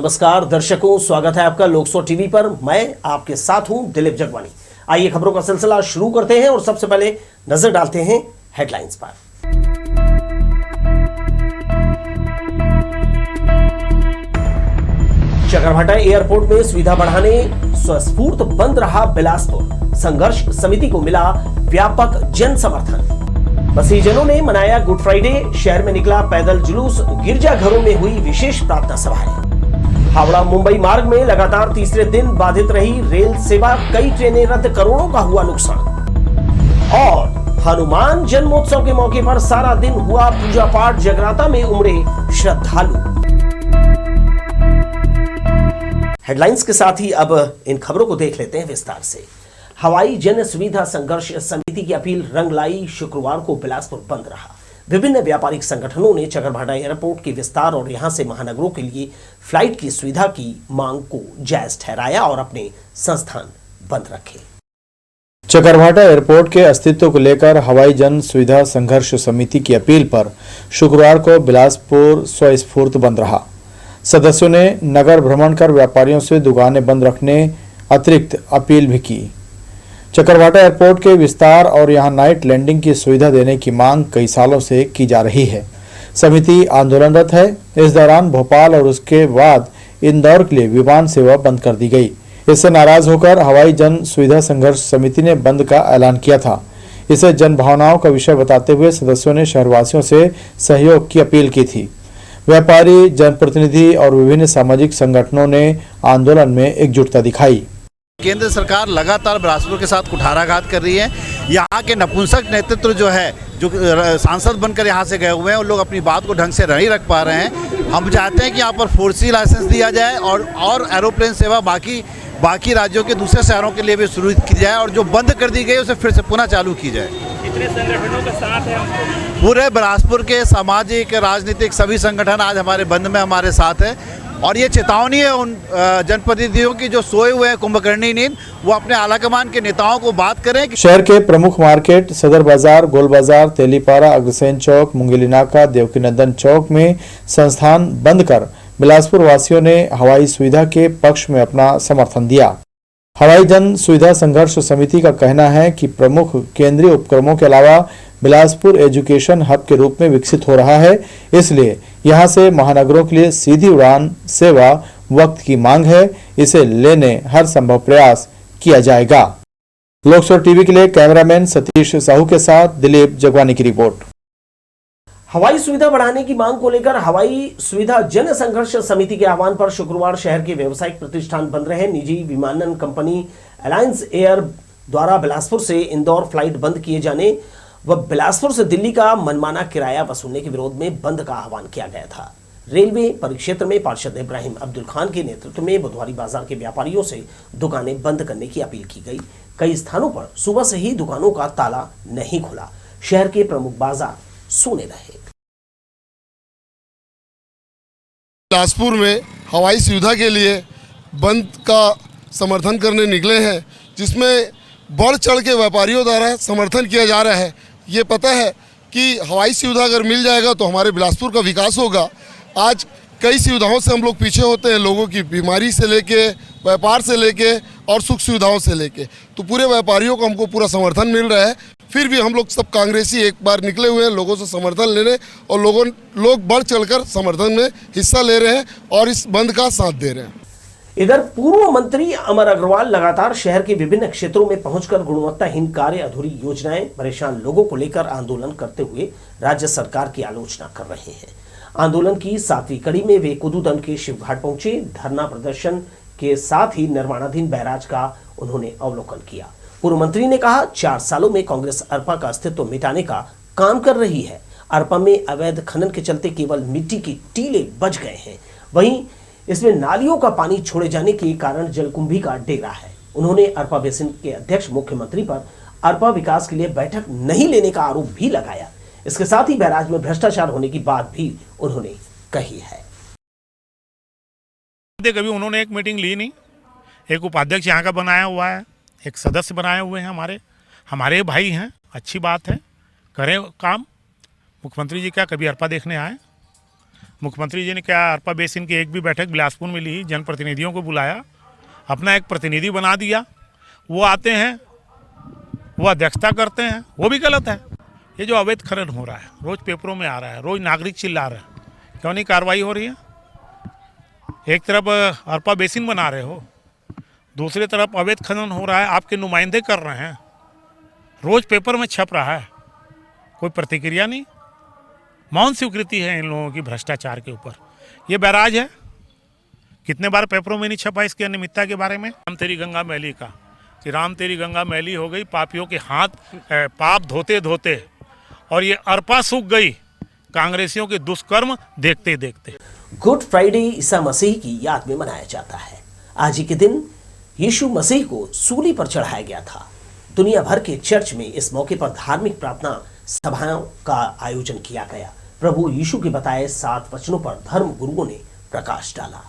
नमस्कार दर्शकों, स्वागत है आपका लोकसो टीवी पर। मैं आपके साथ हूं दिलीप जगवानी। आइए खबरों का सिलसिला शुरू करते हैं और सबसे पहले नजर डालते हैं हेडलाइंस पर। चकरभाटा एयरपोर्ट में सुविधा बढ़ाने स्वस्फूर्त बंद रहा बिलासपुर। संघर्ष समिति को मिला व्यापक जन समर्थन। मसीजनों ने मनाया गुड फ्राइडे। शहर में निकला पैदल जुलूस। गिरजाघरों में हुई विशेष प्रार्थना सभाएं। हावड़ा मुंबई मार्ग में लगातार तीसरे दिन बाधित रही रेल सेवा। कई ट्रेनें रद्द, करोड़ों का हुआ नुकसान। और हनुमान जन्मोत्सव के मौके पर सारा दिन हुआ पूजा पाठ। जगराता में उमड़े श्रद्धालु। हेडलाइंस के साथ ही अब इन खबरों को देख लेते हैं विस्तार से। हवाई जन सुविधा संघर्ष समिति की अपील रंग लाई। शुक्रवार को बिलासपुर बंद रहा। विभिन्न व्यापारिक संगठनों ने चकरभाटा एयरपोर्ट के विस्तार और यहां से महानगरों के लिए फ्लाइट की सुविधा की मांग को जायज ठहराया और अपने संस्थान बंद रखे। चकरभाटा एयरपोर्ट के अस्तित्व को लेकर हवाई जन सुविधा संघर्ष समिति की अपील पर शुक्रवार को बिलासपुर स्वस्फूर्त बंद रहा। सदस्यों ने नगर भ्रमण कर व्यापारियों से दुकानें बंद रखने अतिरिक्त अपील भी की। चकरभाटा एयरपोर्ट के विस्तार और यहां नाइट लैंडिंग की सुविधा देने की मांग कई सालों से की जा रही है। समिति आंदोलनरत है। इस दौरान भोपाल और उसके बाद इंदौर के लिए विमान सेवा बंद कर दी गई। इससे नाराज होकर हवाई जन सुविधा संघर्ष समिति ने बंद का ऐलान किया था। इसे जन भावनाओं का विषय बताते हुए सदस्यों ने शहरवासियों से सहयोग की अपील की थी। व्यापारी, जनप्रतिनिधि और विभिन्न सामाजिक संगठनों ने आंदोलन में एकजुटता दिखाई। केंद्र सरकार लगातार बिलासपुर के साथ कुठाराघात कर रही है। यहाँ के नपुंसक नेतृत्व जो है, जो सांसद बनकर यहाँ से गए हुए हैं, उन लोग अपनी बात को ढंग से नहीं रख पा रहे हैं। हम चाहते हैं कि यहाँ पर 4C लाइसेंस दिया जाए और एरोप्लेन सेवा बाकी राज्यों के दूसरे शहरों के लिए भी शुरू की जाए और जो बंद कर दी गई उसे फिर से पुनः चालू की जाए। कितने संगठनों का साथ है हमको? पूरे बिलासपुर के सामाजिक, राजनीतिक सभी संगठन आज हमारे बंद में हमारे साथ है और ये चेतावनी है उन जनप्रतिनिधियों की जो सोए हुए हैं कुंभकर्णी नींद, वो अपने आलाकमान के नेताओं को बात करें कि शहर के प्रमुख मार्केट सदर बाजार, गोल बाजार, तेलीपारा, अग्रसेन चौक, मुंगेली नाका, देवकीनंदन चौक में संस्थान बंद कर बिलासपुर वासियों ने हवाई सुविधा के पक्ष में अपना समर्थन दिया। हवाई जन सुविधा संघर्ष समिति का कहना है कि प्रमुख केंद्रीय उपक्रमों के अलावा बिलासपुर एजुकेशन हब के रूप में विकसित हो रहा है, इसलिए यहां से महानगरों के लिए सीधी उड़ान सेवा वक्त की मांग है। इसे लेने हर संभव प्रयास किया जाएगा। लोकसो टीवी के लिए कैमरामैन सतीश साहू के साथ दिलीप जगवानी की रिपोर्ट। हवाई सुविधा बढ़ाने की मांग को लेकर हवाई सुविधा जन संघर्ष समिति के आह्वान पर शुक्रवार शहर के व्यावसायिक प्रतिष्ठान बंद रहे। निजी विमानन कंपनी अलायंस एयर द्वारा बिलासपुर से इंदौर फ्लाइट बंद किए जाने व बिलासपुर से दिल्ली का मनमाना किराया वसूलने के विरोध में बंद का आह्वान किया गया था। रेलवे परिक्षेत्र में पार्षद इब्राहिम अब्दुल खान के नेतृत्व में बुधवारी बाजार के व्यापारियों से दुकानें बंद करने की अपील की गई। कई स्थानों पर सुबह से ही दुकानों का ताला नहीं खुला। शहर के प्रमुख बाजार सूने रहे। बिलासपुर में हवाई सुविधा के लिए बंद का समर्थन करने निकले हैं, जिसमें बढ़ चढ़ के व्यापारियों द्वारा समर्थन किया जा रहा है। ये पता है कि हवाई सुविधा अगर मिल जाएगा तो हमारे बिलासपुर का विकास होगा। आज कई सुविधाओं से हम लोग पीछे होते हैं, लोगों की बीमारी से लेके, व्यापार से लेके और सुख सुविधाओं से लेके, तो पूरे व्यापारियों को हमको पूरा समर्थन मिल रहा है। फिर भी हम लोग सब कांग्रेसी एक बार निकले हुए हैं लोगों से समर्थन लेने और लोग बढ़ चढ़कर समर्थन में हिस्सा ले रहे हैं और इस बंद का साथ दे रहे हैं। इधर पूर्व मंत्री अमर अग्रवाल लगातार शहर के विभिन्न क्षेत्रों में पहुंचकर गुणवत्ताहीन कार्य, अधूरी योजनाएं, परेशान लोगों को लेकर आंदोलन करते हुए राज्य सरकार की आलोचना कर रहे हैं। आंदोलन की 7वीं कड़ी में वे कुदूदंड के शिवघाट पहुंचे। धरना प्रदर्शन के साथ ही निर्माणाधीन बैराज का उन्होंने अवलोकन किया। पूर्व मंत्री ने कहा, 4 सालों में कांग्रेस अरपा का अस्तित्व मिटाने का काम कर रही है। अरपा में अवैध खनन के चलते केवल मिट्टी की टीले बच गए हैं। वहीं इसमें नालियों का पानी छोड़े जाने के कारण जलकुंभी का डेरा है। उन्होंने अरपा बेसिन के अध्यक्ष मुख्यमंत्री पर अरपा विकास के लिए बैठक नहीं लेने का आरोप भी लगाया। इसके साथ ही बैराज में भ्रष्टाचार होने की बात भी उन्होंने कही है। कभी उन्होंने एक मीटिंग ली नहीं। एक उपाध्यक्ष यहाँ का बनाया हुआ है, एक सदस्य बनाए हुए हैं, हमारे भाई हैं। अच्छी बात है, करें काम। मुख्यमंत्री जी क्या कभी अरपा देखने आए? मुख्यमंत्री जी ने क्या अरपा बेसिन की एक भी बैठक बिलासपुर में ली, जनप्रतिनिधियों को बुलाया, अपना एक प्रतिनिधि बना दिया, वो आते हैं, वो अध्यक्षता करते हैं, वो भी गलत है। ये जो अवैध खनन हो रहा है, रोज पेपरों में आ रहा है, रोज नागरिक चिल्ला रहे हैं, क्यों नहीं कार्रवाई हो रही है? एक तरफ अरपा बेसिन बना रहे हो, दूसरी तरफ अवैध खनन हो रहा है, आपके नुमाइंदे कर रहे हैं, रोज पेपर में छप रहा है, कोई प्रतिक्रिया नहीं, मौन स्वीकृति है इन लोगों की भ्रष्टाचार के ऊपर। ये बैराज है, कितने बार पेपरों में नहीं छपा इसकी अनियमितता के बारे में। राम तेरी गंगा मैली का कि राम तेरी गंगा मैली हो गई, पापियों के हाथ पाप धोते धोते, और ये अरपा सूख गई कांग्रेसियों के दुष्कर्म देखते देखते। गुड फ्राइडे ईसा मसीह की याद में मनाया जाता है। आज ही के दिन यीशु मसीह को सूली पर चढ़ाया गया था। दुनिया भर के चर्च में इस मौके पर धार्मिक प्रार्थना सभाओं का आयोजन किया गया। प्रभु यीशु के बताए 7 वचनों पर धर्म गुरुओं ने प्रकाश डाला।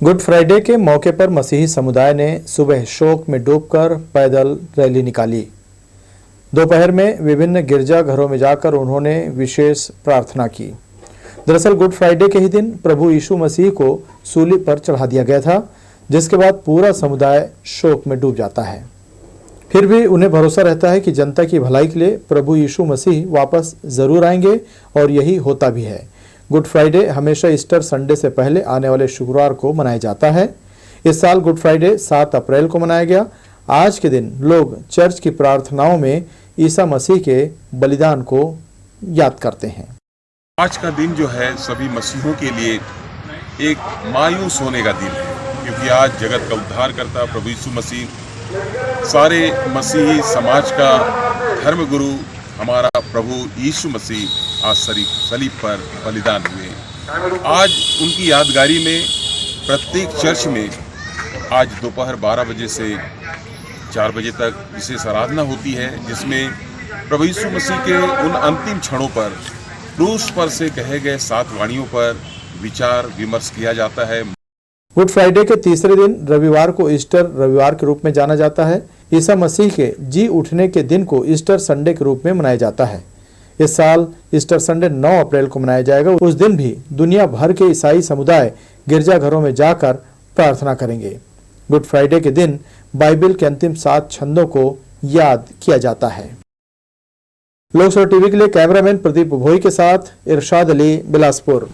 गुड फ्राइडे के मौके पर मसीही समुदाय ने सुबह शोक में डूबकर पैदल रैली निकाली। दोपहर में विभिन्न गिरजाघरों में जाकर उन्होंने विशेष प्रार्थना की। दरअसल गुड फ्राइडे के ही दिन प्रभु यीशु मसीह को सूली पर चढ़ा दिया गया था, जिसके बाद पूरा समुदाय शोक में डूब जाता है। फिर भी उन्हें भरोसा रहता है कि जनता की भलाई के लिए प्रभु यीशु मसीह वापस जरूर आएंगे, और यही होता भी है। गुड फ्राइडे हमेशा ईस्टर संडे से पहले आने वाले शुक्रवार को मनाया जाता है। इस साल गुड फ्राइडे 7 अप्रैल को मनाया गया। आज के दिन लोग चर्च की प्रार्थनाओं में ईसा मसीह के बलिदान को याद करते हैं। आज का दिन जो है सभी मसीहों के लिए एक मायूस होने का दिन है, क्योंकि आज जगत का उद्धारकर्ता प्रभु यीशु मसीह, सारे मसीही समाज का धर्म गुरु हमारा प्रभु यीशु मसीह आज सलीब पर बलिदान हुए। आज उनकी यादगारी में प्रत्येक चर्च में आज दोपहर 12 बजे से 4 बजे तक विशेष आराधना होती है, जिसमें प्रभु यीशु मसीह के उन अंतिम क्षणों पर क्रूस पर से कहे गए 7 वाणियों पर विचार विमर्श किया जाता है। गुड फ्राइडे के तीसरे दिन रविवार को ईस्टर रविवार के रूप में जाना जाता है। ईसा मसीह के जी उठने के दिन को ईस्टर संडे के रूप में मनाया जाता है। इस साल ईस्टर संडे 9 अप्रैल को मनाया जाएगा। उस दिन भी दुनिया भर के ईसाई समुदाय गिरजाघरों में जाकर प्रार्थना करेंगे। गुड फ्राइडे के दिन बाइबल के अंतिम 7 छंदों को याद किया जाता है। लोकसभा टीवी के लिए कैमरामैन प्रदीप भोई के साथ इरशाद अली, बिलासपुर।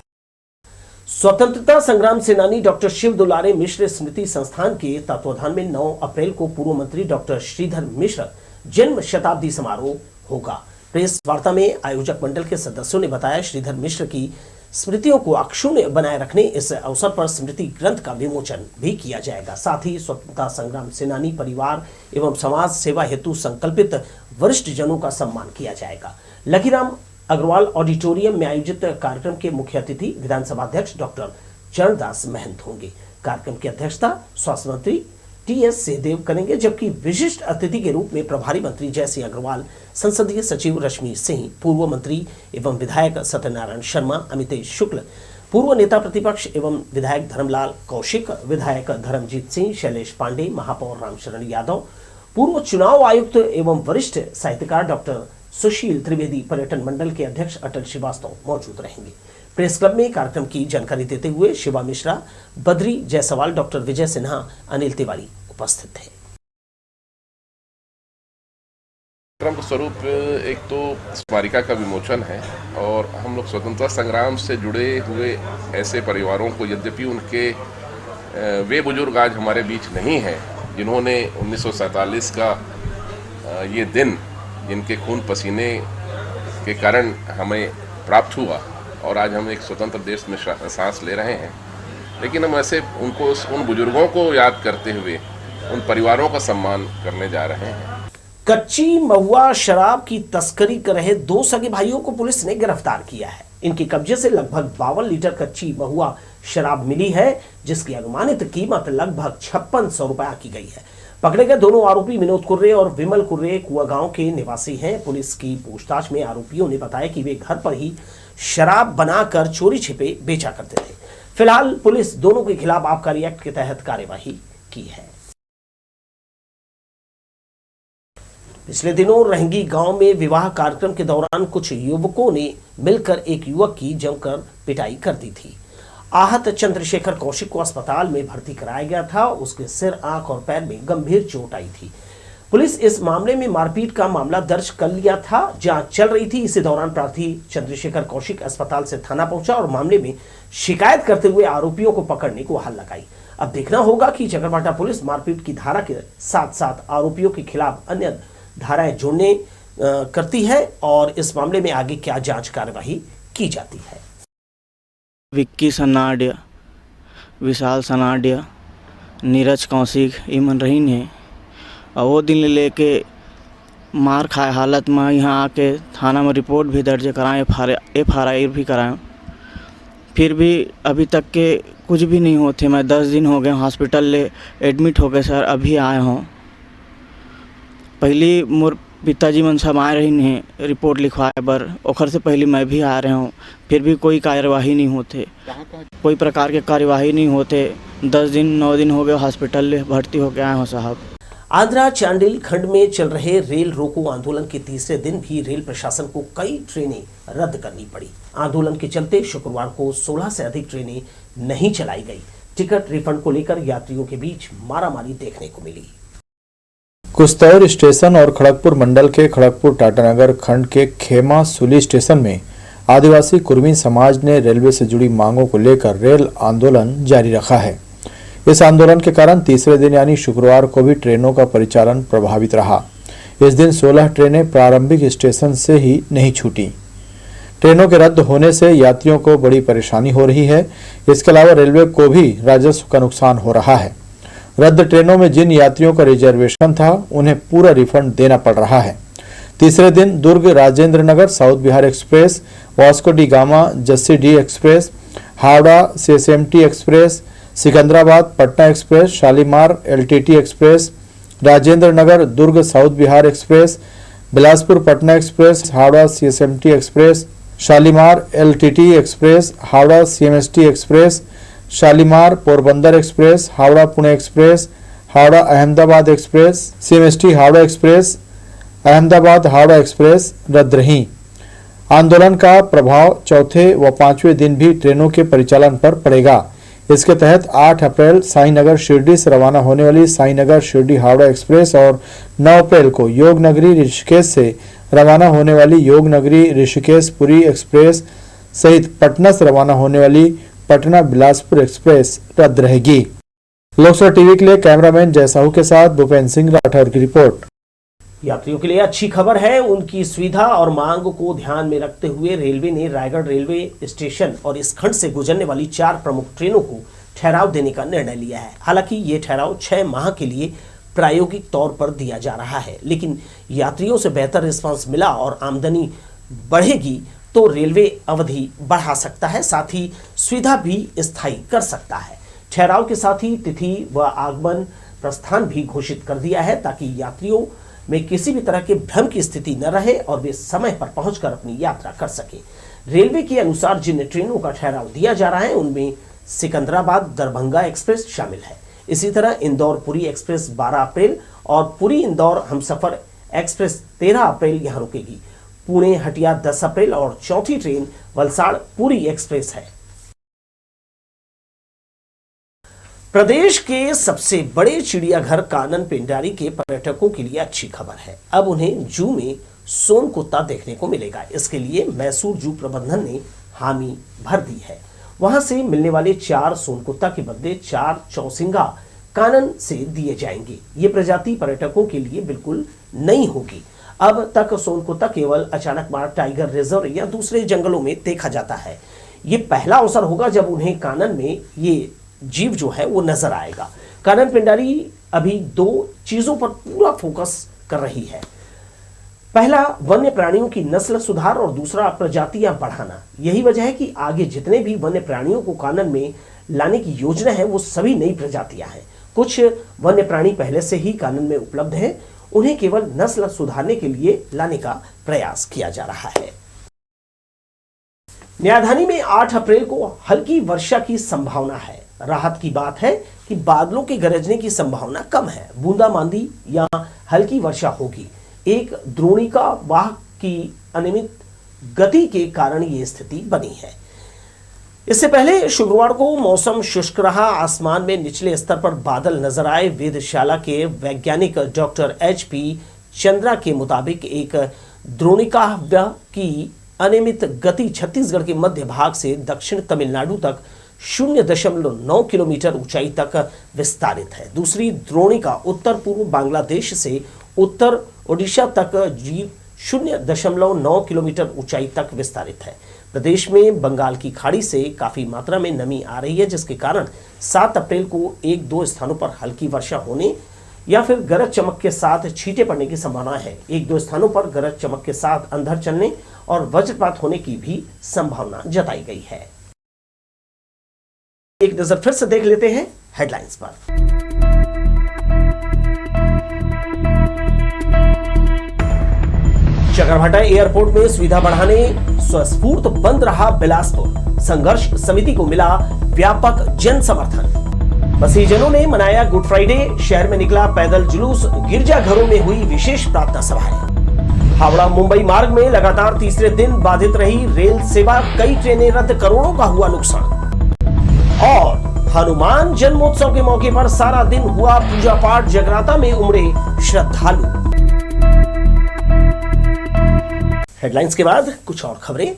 स्वतंत्रता संग्राम सेनानी डॉक्टर शिव दुलारे मिश्र स्मृति संस्थान के तत्वाधान में 9 अप्रैल को पूर्व मंत्री डॉक्टर श्रीधर मिश्र जन्म शताब्दी समारोह होगा। प्रेस वार्ता में आयोजक मंडल के सदस्यों ने बताया, श्रीधर मिश्र की स्मृतियों को अक्षुण्य बनाए रखने इस अवसर पर स्मृति ग्रंथ का विमोचन भी किया जाएगा। साथ ही स्वतंत्रता संग्राम सेनानी परिवार एवं समाज सेवा हेतु संकल्पित वरिष्ठ जनों का सम्मान किया जाएगा। लखीराम अग्रवाल ऑडिटोरियम में आयोजित कार्यक्रम के मुख्य अतिथि विधानसभा अध्यक्ष डॉक्टर चरणदास महंत होंगे। कार्यक्रम की अध्यक्षता स्वास्थ्य मंत्री टी.एस. सिंहदेव करेंगे, जबकि विशिष्ट अतिथि के रूप में प्रभारी मंत्री जयसिंह अग्रवाल, संसदीय सचिव रश्मि सिंह, पूर्व मंत्री एवं विधायक सत्यनारायण शर्मा, अमितेश शुक्ल, पूर्व नेता प्रतिपक्ष एवं विधायक धर्मलाल कौशिक, विधायक धर्मजीत सिंह, शैलेश पांडे, महापौर रामशरण यादव, पूर्व चुनाव आयुक्त एवं वरिष्ठ साहित्यकार डॉक्टर सुशील त्रिवेदी, पर्यटन मंडल के अध्यक्ष अटल श्रीवास्तव मौजूद रहेंगे। प्रेस क्लब में कार्यक्रम की जानकारी देते हुए शिवा मिश्रा, बद्री जायसवाल, डॉक्टर विजय सिन्हा, अनिल तिवारी उपस्थित थे। कार्यक्रम का स्वरूप एक तो स्मारिका का विमोचन है, और हम लोग स्वतंत्रता संग्राम से जुड़े हुए ऐसे परिवारों को, यद्यपि उनके वे बुजुर्ग आज हमारे बीच नहीं हैं जिन्होंने 1947 का ये दिन, जिनके खून पसीने के कारण हमें प्राप्त हुआ और आज हम एक स्वतंत्र देश में सांस ले रहे हैं, लेकिन हम ऐसे उन बुजुर्गों को याद करते हुए उन परिवारों का सम्मान करने जा रहे हैं। कच्ची महुआ शराब की तस्करी कर रहे 2 सगे भाइयों को पुलिस ने गिरफ्तार किया है। इनके कब्जे से लगभग 52 लीटर कच्ची महुआ शराब मिली है, जिसकी अनुमानित कीमत लगभग 5600 रुपया की गई है। पकड़े गए दोनों आरोपी विनोद कुर्रे और विमल कुर्रे कुआ गांव के निवासी हैं। पुलिस की पूछताछ में आरोपियों ने बताया कि वे घर पर ही शराब बनाकर चोरी छिपे बेचा करते थे। फिलहाल पुलिस दोनों के खिलाफ आबकारी एक्ट के तहत कार्यवाही की है। पिछले दिनों रहंगी गांव में विवाह कार्यक्रम के दौरान कुछ युवकों ने मिलकर एक युवक की जमकर पिटाई कर दी थी। आहत चंद्रशेखर कौशिक को अस्पताल में भर्ती कराया गया था। उसके सिर, आंख और पैर में गंभीर चोट आई थी। पुलिस इस मामले में मारपीट का मामला दर्ज कर लिया था। जांच चल रही थी। इसी दौरान प्रार्थी चंद्रशेखर कौशिक अस्पताल से थाना पहुंचा और मामले में शिकायत करते हुए आरोपियों को पकड़ने को हाल लगाई। अब देखना होगा कि चकरभाटा पुलिस मारपीट की धारा के साथ साथ आरोपियों के खिलाफ अन्य धाराएं जोड़ने करती है और इस मामले में आगे क्या जांच कार्यवाही की जाती है। विक्की सनाडिया, विशाल सनाडिया, नीरज कौशिक इमन रहीन है और वो दिन लेके मार खाए हालत में यहाँ आके थाना में रिपोर्ट भी दर्ज कराएं, FIR भी कराएं, फिर भी अभी तक के कुछ भी नहीं होते। मैं 10 दिन हो गए हॉस्पिटल ले एडमिट हो गए सर, अभी आए हों। पहली मोर पिताजी मन सब आए रही हैं रिपोर्ट लिखवाए बर, ओखर से पहले मैं भी आ रहे हूँ, फिर भी कोई कार्यवाही नहीं होते, कोई प्रकार के कार्यवाही नहीं होते। 10 दिन 9 दिन हो गए हॉस्पिटल ले भर्ती हो गए आए हो साहब। आंध्रा चांडिल खंड में चल रहे रेल रोको आंदोलन के तीसरे दिन भी रेल प्रशासन को कई ट्रेनें रद्द करनी पड़ी। आंदोलन के चलते शुक्रवार को 16 से अधिक ट्रेनें नहीं चलाई गई। टिकट रिफंड को लेकर यात्रियों के बीच मारामारी देखने को मिली। कुस्तौर स्टेशन और खड़गपुर मंडल के खड़गपुर टाटानगर खंड के खेमा सुली स्टेशन में आदिवासी कुर्मी समाज ने रेलवे से जुड़ी मांगों को लेकर रेल आंदोलन जारी रखा है। इस आंदोलन के कारण तीसरे दिन यानी शुक्रवार को भी ट्रेनों का परिचालन प्रभावित रहा। इस दिन 16 ट्रेनें प्रारंभिक स्टेशन से ही नहीं छूटी। ट्रेनों के रद्द होने से यात्रियों को बड़ी परेशानी हो रही है। इसके अलावा रेलवे को भी राजस्व का नुकसान हो रहा है। रद्द ट्रेनों में जिन यात्रियों का रिजर्वेशन था उन्हें पूरा रिफंड देना पड़ रहा है। तीसरे दिन Durg Rajendra Nagar south Bihar express, Vasco da Gama Jasidih express, Howrah CSMT express, Secunderabad Patna express, Shalimar LTT express, Rajendra Nagar Durg south Bihar express, Bilaspur Patna express, Howrah CSMT express, Shalimar LTT express, Howrah CMST express, Shalimar Porbandar express, Howrah Pune express, Howrah Ahmedabad express, CMST Howrah express, Ahmedabad Howrah express रद्द रहीं। आंदोलन का प्रभाव चौथे व पांचवें दिन भी ट्रेनों के परिचालन पर पड़ेगा। इसके तहत 8 अप्रैल साईनगर शिरडी से रवाना होने वाली साईनगर शिरडी हावड़ा एक्सप्रेस और 9 अप्रैल को योगनगरी ऋषिकेश से रवाना होने वाली योगनगरी ऋषिकेश पुरी एक्सप्रेस सहित पटना से रवाना होने वाली पटना बिलासपुर एक्सप्रेस रद्द रहेगी। लोकसभा टीवी के लिए कैमरामैन जय साहू के साथ भूपेंद्र सिंह राठौर की रिपोर्ट। यात्रियों के लिए अच्छी खबर है। उनकी सुविधा और मांग को ध्यान में रखते हुए रेलवे ने रायगढ़ रेलवे स्टेशन और इस खंड से गुजरने वाली 4 प्रमुख ट्रेनों को ठहराव देने का निर्णय लिया है। हालांकि ये ठहराव 6 माह के लिए प्रायोगिक तौर पर दिया जा रहा है, लेकिन यात्रियों से बेहतर रिस्पांस मिला और आमदनी बढ़ेगी तो रेलवे अवधि बढ़ा सकता है, साथ ही सुविधा भी स्थायी कर सकता है। ठहराव के साथ ही तिथि व आगमन प्रस्थान भी घोषित कर दिया है ताकि यात्रियों में किसी भी तरह के भ्रम की स्थिति न रहे और वे समय पर पहुंचकर अपनी यात्रा कर सके। रेलवे के अनुसार जिन ट्रेनों का ठहराव दिया जा रहा है उनमें सिकंदराबाद दरभंगा एक्सप्रेस शामिल है। इसी तरह इंदौर पुरी एक्सप्रेस 12 अप्रैल और पुरी इंदौर हमसफर एक्सप्रेस 13 अप्रैल यहां रुकेगी। पुणे हटिया 10 अप्रैल और चौथी ट्रेन वलसाड़ पुरी एक्सप्रेस है। प्रदेश के सबसे बड़े चिड़ियाघर कानन पेंडारी के पर्यटकों के लिए अच्छी खबर है। अब उन्हें जू में सोन कुत्ता देखने को मिलेगा। इसके लिए मैसूर जू प्रबंधन ने हामी भर दी है। वहां से मिलने वाले 4 सोन कुत्ता के बदले 4 चौसिंगा कानन से दिए जाएंगे। ये प्रजाति पर्यटकों के लिए बिल्कुल नई होगी। अब तक सोन कुत्ता केवल अचानक मार टाइगर रिजर्व या दूसरे जंगलों में देखा जाता है। ये पहला अवसर होगा जब उन्हें कानन में ये जीव जो है वो नजर आएगा। कानन पेंडारी अभी 2 चीजों पर पूरा फोकस कर रही है। पहला, वन्य प्राणियों की नस्ल सुधार और दूसरा, प्रजातियां बढ़ाना। यही वजह है कि आगे जितने भी वन्य प्राणियों को कानन में लाने की योजना है वो सभी नई प्रजातियां हैं। कुछ वन्य प्राणी पहले से ही कानन में उपलब्ध हैं, उन्हें केवल नस्ल सुधारने के लिए लाने का प्रयास किया जा रहा है। न्यायधानी में 8 अप्रैल को हल्की वर्षा की संभावना है। राहत की बात है कि बादलों के गरजने की संभावना कम है। बूंदाबांदी या हल्की वर्षा होगी। एक द्रोणिका वाहक की अनियमित गति के कारण ये स्थिति बनी है। इससे पहले शुक्रवार को मौसम शुष्क रहा। आसमान में निचले स्तर पर बादल नजर आए। वेधशाला के वैज्ञानिक डॉक्टर HP चंद्रा के मुताबिक एक द्रोणिका की अनियमित गति छत्तीसगढ़ के मध्य भाग से दक्षिण तमिलनाडु तक 0.9 किलोमीटर ऊंचाई तक विस्तारित है। दूसरी द्रोणिका उत्तर पूर्व बांग्लादेश से उत्तर ओडिशा तक 0.9 किलोमीटर ऊंचाई तक विस्तारित है। प्रदेश में बंगाल की खाड़ी से काफी मात्रा में नमी आ रही है, जिसके कारण 7 अप्रैल को 1-2 स्थानों पर हल्की वर्षा होने या फिर गरज चमक के साथ छींटे पड़ने की संभावना है। 1-2 स्थानों पर गरज चमक के साथ अंधड़ चलने और वज्रपात होने की भी संभावना जताई गई है। एक नजर फिर से देख लेते हैं हेडलाइंस पर। चकरभाटा एयरपोर्ट में सुविधा बढ़ाने स्वस्फूर्त बंद रहा बिलासपुर। संघर्ष समिति को मिला व्यापक जन समर्थन। मसीहजनों ने मनाया गुड फ्राइडे। शहर में निकला पैदल जुलूस। गिरजाघरों में हुई विशेष प्रार्थना सभाएं। हावड़ा मुंबई मार्ग में लगातार तीसरे दिन बाधित रही रेल सेवा। कई ट्रेनें रद्द, करोड़ों का हुआ नुकसान। और हनुमान जन्मोत्सव के मौके पर सारा दिन हुआ पूजा पाठ। जगराता में उमड़े श्रद्धालु। हेडलाइंस के बाद कुछ और खबरें।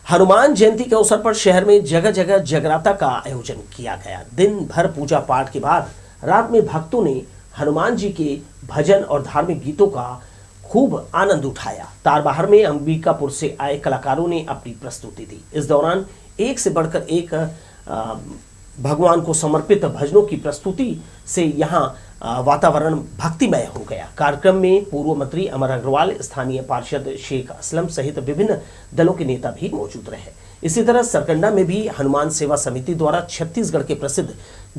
हनुमान जयंती के अवसर पर शहर में जगह जगह जगराता का आयोजन किया गया। दिन भर पूजा पाठ के बाद रात में भक्तों ने हनुमान जी के भजन और धार्मिक गीतों का खूब आनंद उठाया। तारबहार में अंबिकापुर से आए कलाकारों ने अपनी प्रस्तुति दी। इस दौरान एक से बढ़कर एक भगवान को समर्पित भजनों की प्रस्तुति से यहाँ वातावरण भक्तिमय हो गया। कार्यक्रम में पूर्व मंत्री अमर अग्रवाल, स्थानीय पार्षद शेख असलम सहित विभिन्न दलों के नेता भी मौजूद रहे। इसी तरह सरकंडा में भी हनुमान सेवा समिति द्वारा छत्तीसगढ़ के प्रसिद्ध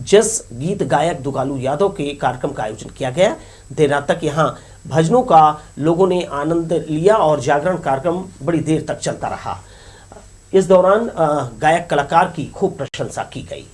जस गीत गायक दुगालू यादव के कार्यक्रम का आयोजन किया गया। देर रात तक यहाँ भजनों का लोगों ने आनंद लिया और जागरण कार्यक्रम बड़ी देर तक चलता रहा। इस दौरान गायक कलाकार की खूब प्रशंसा की गई।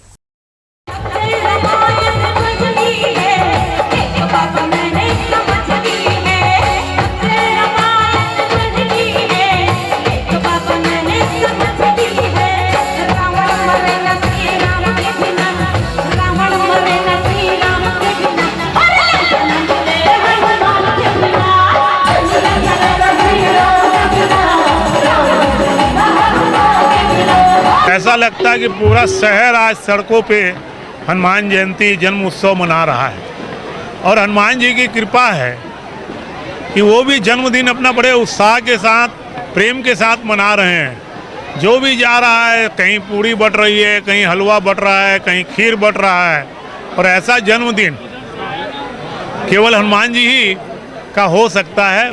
ऐसा लगता है कि पूरा शहर आज सड़कों पे हनुमान जयंती जन्म उत्सव मना रहा है और हनुमान जी की कृपा है कि वो भी जन्मदिन अपना बड़े उत्साह के साथ, प्रेम के साथ मना रहे हैं। जो भी जा रहा है, कहीं पूड़ी बट रही है, कहीं हलवा बट रहा है, कहीं खीर बट रहा है। और ऐसा जन्मदिन केवल हनुमान जी ही का हो सकता है।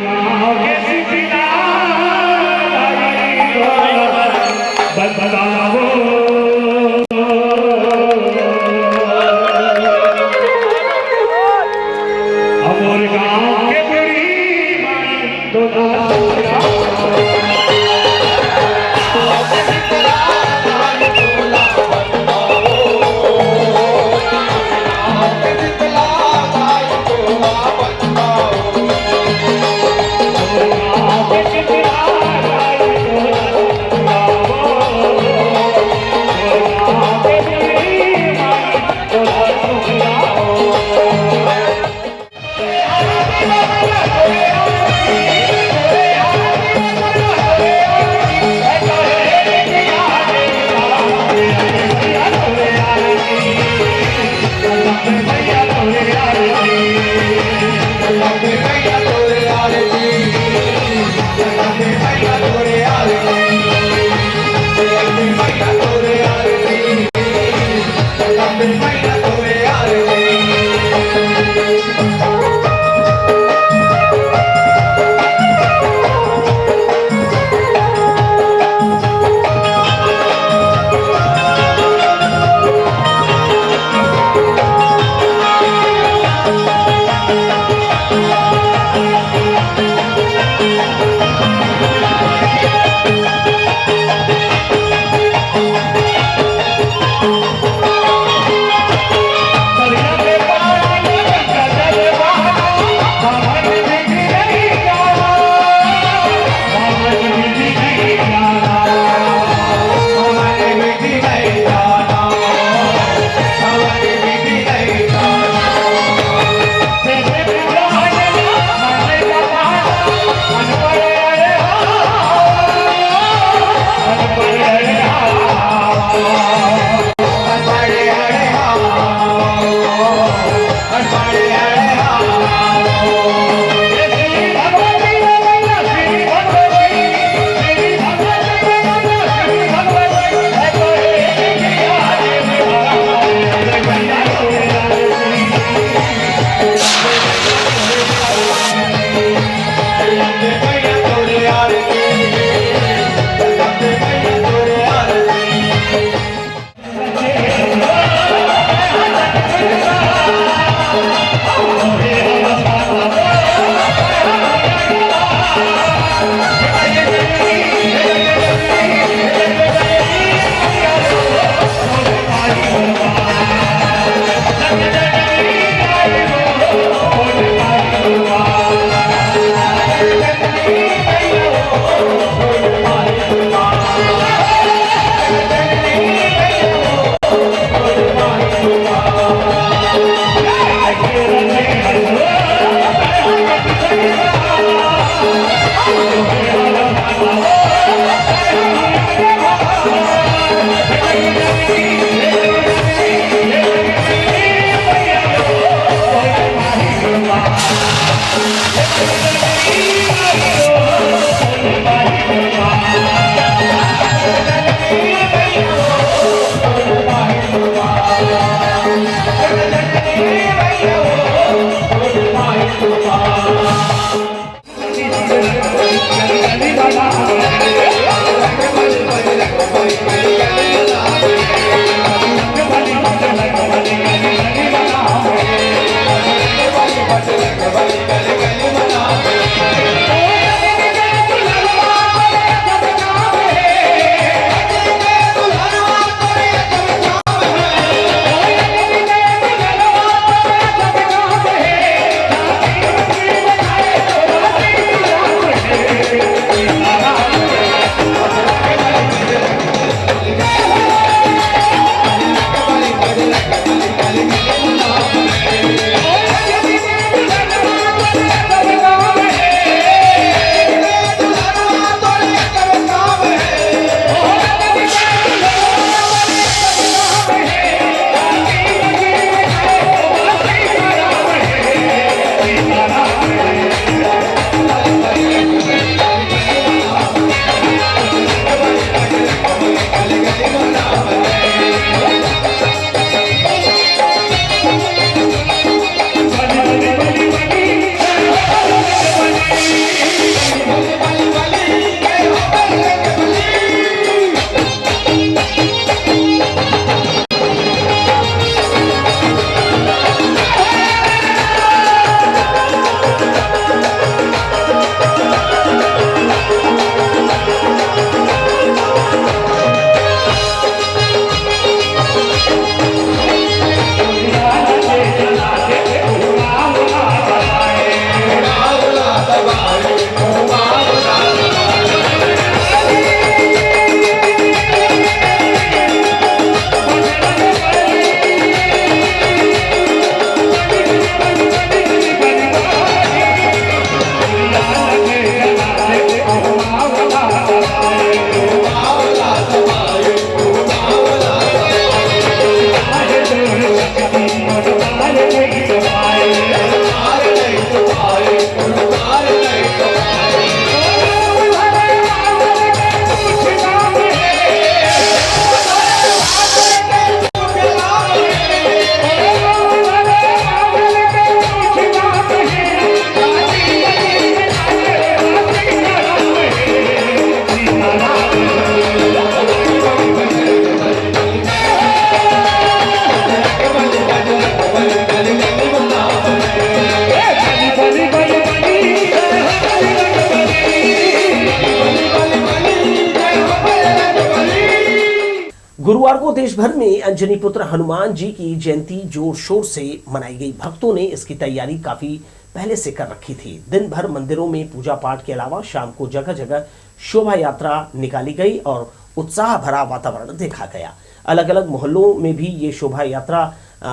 गुरुवार को देश भर में अंजनी पुत्र हनुमान जी की जयंती जोर शोर से मनाई गई। भक्तों ने इसकी तैयारी काफी पहले से कर रखी थी। दिन भर मंदिरों में पूजा पाठ के अलावा शाम को जगह जगह शोभा यात्रा निकाली गई और उत्साह भरा वातावरण देखा गया। अलग अलग मोहल्लों में भी ये शोभा यात्रा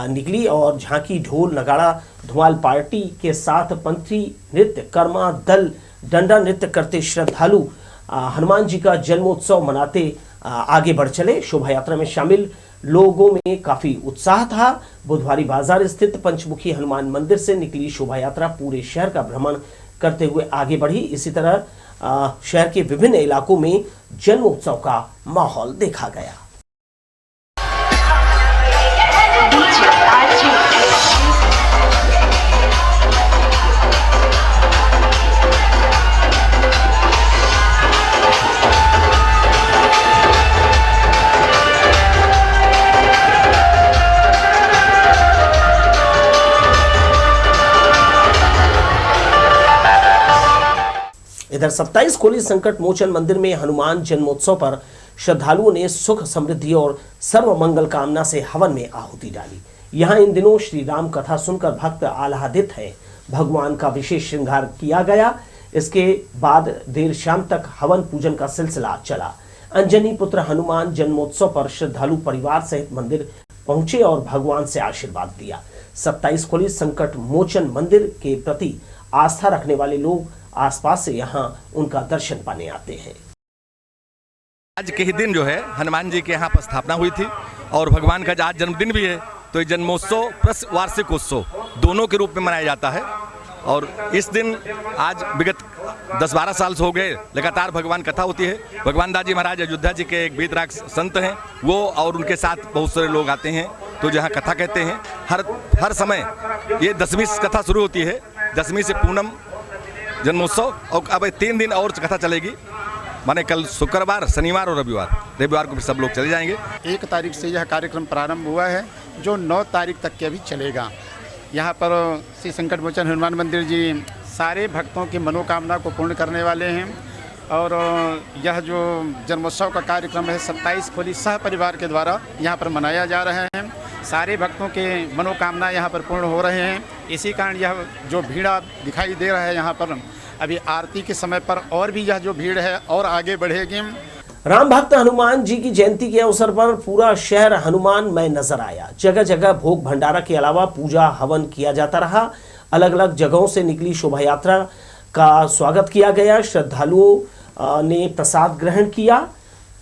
निकली और झांकी, ढोल, नगाड़ा, धुआल पार्टी के साथ पंथी नृत्य, कर्मा दल, डंडा नृत्य करते श्रद्धालु हनुमान जी का जन्मोत्सव मनाते आगे बढ़ चले। शोभा यात्रा में शामिल लोगों में काफी उत्साह था। बुधवारी बाजार स्थित पंचमुखी हनुमान मंदिर से निकली शोभा यात्रा पूरे शहर का भ्रमण करते हुए आगे बढ़ी। इसी तरह शहर के विभिन्न इलाकों में जन्मोत्सव का माहौल देखा गया। इधर 27 खोली संकट मोचन मंदिर में हनुमान जन्मोत्सव पर श्रद्धालुओं ने सुख, समृद्धि और सर्व मंगल कामना से हवन में आहुति डाली। यहाँ इन दिनों श्री राम कथा सुनकर भक्त आह्लादित हैं। भगवान का विशेष श्रृंगार किया गया। इसके बाद देर शाम तक हवन पूजन का सिलसिला चला। अंजनी पुत्र हनुमान जन्मोत्सव पर श्रद्धालु परिवार सहित मंदिर पहुंचे और भगवान से आशीर्वाद लिया। 27 खोली संकट मोचन मंदिर के प्रति आस्था रखने वाले लोग आसपास से यहाँ उनका दर्शन पाने आते हैं। आज के ही दिन जो है हनुमान जी के यहाँ पर स्थापना हुई थी और भगवान का आज जन्मदिन भी है, तो ये जन्मोत्सव प्लस वार्षिक उत्सव दोनों के रूप में मनाया जाता है। और इस दिन आज विगत 10-12 साल से हो गए लगातार भगवान कथा होती है। भगवान दास जी महाराज अयोध्या जी के एक वीतराग संत हैं, वो और उनके साथ बहुत सारे लोग आते हैं तो जहाँ कथा कहते हैं। हर समय ये 10वीं कथा शुरू होती है, 10वीं से पूनम जन्मोत्सव, और अब 3 दिन और कथा चलेगी, माने कल शुक्रवार, शनिवार और रविवार को भी सब लोग चले जाएंगे। 1 तारीख से यह कार्यक्रम प्रारंभ हुआ है जो 9 तारीख तक के अभी चलेगा। यहाँ पर श्री संकट मोचन हनुमान मंदिर जी सारे भक्तों की मनोकामना को पूर्ण करने वाले हैं। और यह जो जन्मोत्सव का कार्यक्रम है 27 खोली सह परिवार के द्वारा यहाँ पर मनाया जा रहा है। सारे भक्तों के मनोकामना यहाँ पर पूर्ण हो रहे हैं। इसी कारण यह जो भीड़ दिखाई दे रहा है यहाँ पर, अभी आरती के समय पर और भी यह जो भीड़ है और आगे बढ़ेगी। राम भक्त हनुमान जी की जयंती के अवसर पर पूरा शहर हनुमानमय नजर आया। जगह जगह भोग भंडारा के अलावा पूजा हवन किया जाता रहा। अलग अलग जगहों से निकली शोभा यात्रा का स्वागत किया गया। श्रद्धालुओं ने प्रसाद ग्रहण किया।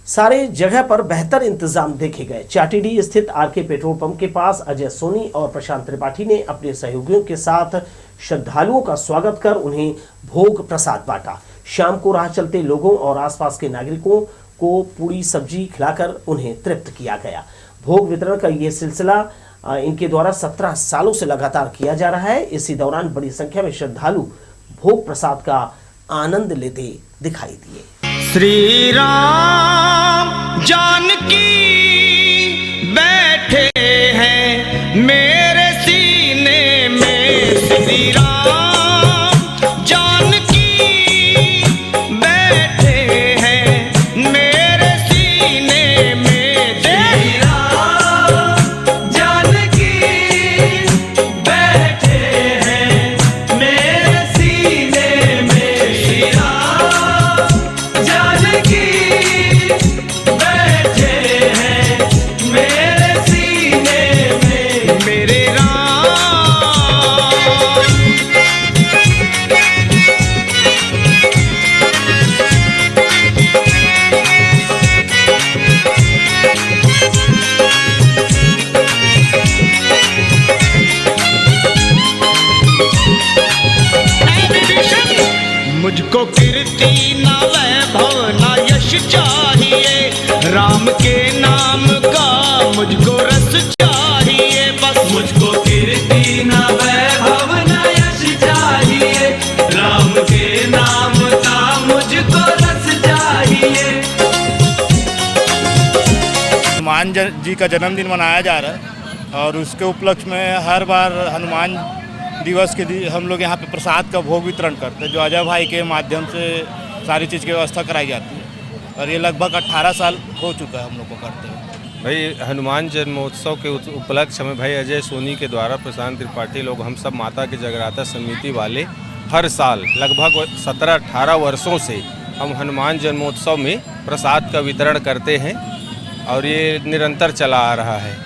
सारे जगह पर बेहतर इंतजाम देखे गए। चाटीडीह स्थित आरके पेट्रोल पंप के पास अजय सोनी और प्रशांत त्रिपाठी ने अपने सहयोगियों के साथ श्रद्धालुओं का स्वागत कर उन्हें भोग प्रसाद बांटा। शाम को राह चलते लोगों और आसपास के नागरिकों को पूरी सब्जी खिलाकर उन्हें तृप्त किया गया। भोग वितरण का ये सिलसिला इनके द्वारा 17 सालों से लगातार किया जा रहा है। इसी दौरान बड़ी संख्या में श्रद्धालु भोग प्रसाद का आनंद लेते दिखाई दिए। श्री राम जानकी बैठे हैं मेरे सीने में, श्री राम जानकी बैठे हैं मेरे सीने में। श्री राम जानकी बैठे हैं मेरे सीने में, श्री राम जानकी बैठे हैं मेरे सीने में, मेरे राम। मुझको कीर्ति ना वैभव ना यश चाहिए, राम के नाम का मुझको रस चाहिए बस। मुझको कीर्ति ना वैभव ना यश चाहिए, राम के नाम का मुझको रस चाहिए। हनुमान जी का जन्मदिन मनाया जा रहा है और उसके उपलक्ष्य में हर बार हनुमान दिवस के दिन हम लोग यहाँ पे प्रसाद का भोग वितरण करते हैं, जो अजय भाई के माध्यम से सारी चीज़ की व्यवस्था कराई जाती है। और ये लगभग 18 साल हो चुका है हम लोग को करते हैं। भाई हनुमान जन्मोत्सव के उपलक्ष्य में भाई अजय सोनी के द्वारा प्रशांत त्रिपाठी लोग हम सब माता के जगराता समिति वाले हर साल लगभग 17-18 वर्षों से हम हनुमान जन्मोत्सव में प्रसाद का वितरण करते हैं और ये निरंतर चला आ रहा है।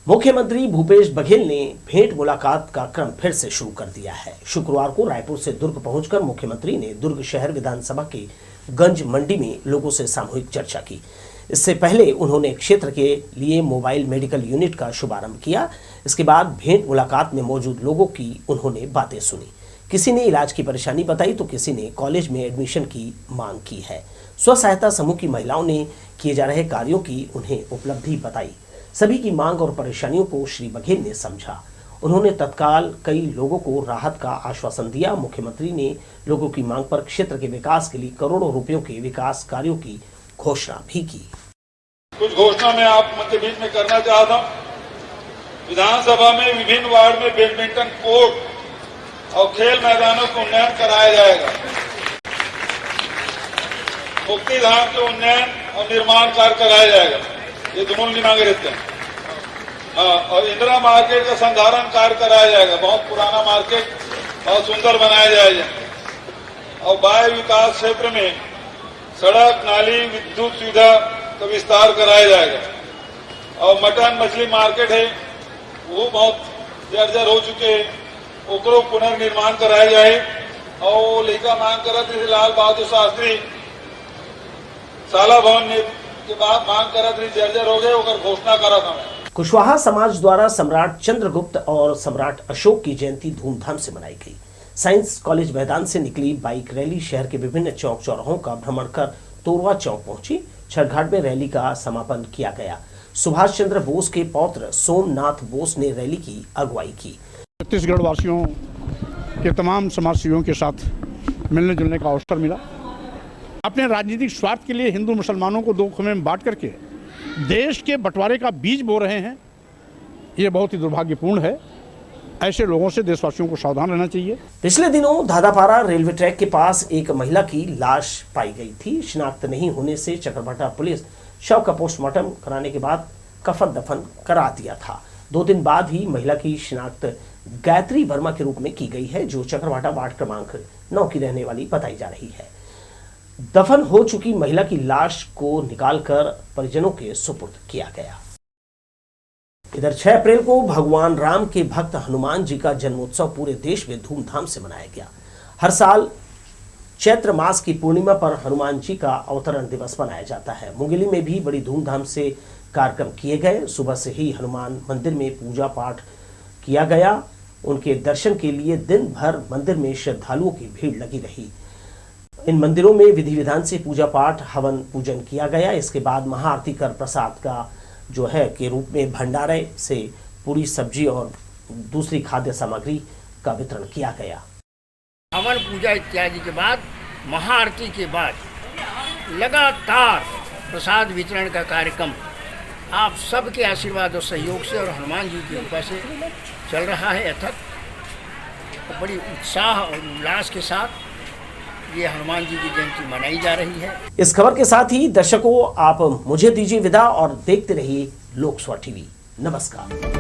मुख्यमंत्री भूपेश बघेल ने भेंट मुलाकात का क्रम फिर से शुरू कर दिया है। शुक्रवार को रायपुर से दुर्ग पहुंचकर मुख्यमंत्री ने दुर्ग शहर विधानसभा के गंज मंडी में लोगों से सामूहिक चर्चा की। इससे पहले उन्होंने क्षेत्र के लिए मोबाइल मेडिकल यूनिट का शुभारंभ किया। इसके बाद भेंट मुलाकात में मौजूद लोगों की उन्होंने बातें सुनी। किसी ने इलाज की परेशानी बताई तो किसी ने कॉलेज में एडमिशन की मांग की है। स्व सहायता समूह की महिलाओं ने किए जा रहे कार्यों की उन्हें उपलब्धि बताई। सभी की मांग और परेशानियों को श्री बघेल ने समझा। उन्होंने तत्काल कई लोगों को राहत का आश्वासन दिया। मुख्यमंत्री ने लोगों की मांग पर क्षेत्र के विकास के लिए करोड़ों रुपयों के विकास कार्यों की घोषणा भी की। कुछ घोषणा मैं आप के बीच में करना चाहता हूँ। विधानसभा में विभिन्न वार्ड में बैडमिंटन कोर्ट और खेल मैदानों का उन्नयन कराया जाएगा। मुक्ति धाम के उन्नयन और निर्माण कार्य कराया जाएगा। ये दोनों की मांगे रहते हैं। और इंदिरा मार्केट का संधारण कार्य कराया जाएगा। बहुत पुराना मार्केट बहुत सुंदर बनाया जाएगा। और बाह्य विकास क्षेत्र में सड़क नाली विद्युत सुविधा का विस्तार कराया जाएगा। और मटन मछली मार्केट है वो बहुत जर्जर हो चुके हैं, उसको पुनर्निर्माण कराया जाए और लेखा मांग करा थी लाल बहादुर शास्त्री साला भवन के बाद मांग करा थी जर्जर हो गए और घोषणा करा था मैं। कुशवाहा समाज द्वारा सम्राट चंद्रगुप्त और सम्राट अशोक की जयंती धूमधाम से मनाई गई। साइंस कॉलेज मैदान से निकली बाइक रैली शहर के विभिन्न चौक चौराहों का भ्रमण कर तोरवा चौक पहुंची। छठघाट में रैली का समापन किया गया। सुभाष चंद्र बोस के पौत्र सोमनाथ बोस ने रैली की अगुवाई की। छत्तीसगढ़ वासियों के तमाम समाजसेवियों के साथ मिलने जुलने का अवसर मिला। अपने राजनीतिक स्वार्थ के लिए हिंदू मुसलमानों को दो खुमे में बांट करके देश के बंटवारे का बीज बो रहे हैं, ये बहुत ही दुर्भाग्यपूर्ण है। ऐसे लोगों से देशवासियों को सावधान रहना चाहिए। पिछले दिनों धादापारा रेलवे ट्रैक के पास एक महिला की लाश पाई गई थी। शिनाख्त नहीं होने से चकरभाटा पुलिस शव का पोस्टमार्टम कराने के बाद कफन दफन करा दिया था। 2 दिन बाद ही महिला की शिनाख्त गायत्री वर्मा के रूप में की गई है, जो चकरभाटा वार्ड क्रमांक 9 की रहने वाली बताई जा रही है। दफन हो चुकी महिला की लाश को निकालकर परिजनों के सुपुर्द किया गया। इधर 6 अप्रैल को भगवान राम के भक्त हनुमान जी का जन्मोत्सव पूरे देश में धूमधाम से मनाया गया। हर साल चैत्र मास की पूर्णिमा पर हनुमान जी का अवतरण दिवस मनाया जाता है। मुंगेली में भी बड़ी धूमधाम से कार्यक्रम किए गए। सुबह से ही हनुमान मंदिर में पूजा पाठ किया गया। उनके दर्शन के लिए दिन भर मंदिर में श्रद्धालुओं की भीड़ लगी रही। इन मंदिरों में विधि विधान से पूजा पाठ हवन पूजन किया गया। इसके बाद महाआरती कर प्रसाद का जो है के रूप में भंडारे से पूरी सब्जी और दूसरी खाद्य सामग्री का वितरण किया गया। हवन पूजा इत्यादि के बाद महाआरती के बाद लगातार प्रसाद वितरण का कार्यक्रम आप सबके आशीर्वाद और सहयोग से और हनुमान जी की कृपा से चल रहा है अथक। तो बड़ी उत्साह और उल्लास के साथ ये हनुमान जी की जयंती मनाई जा रही है। इस खबर के साथ ही दर्शकों आप मुझे दीजिए विदा और देखते रहिए लोकसभा टीवी। नमस्कार।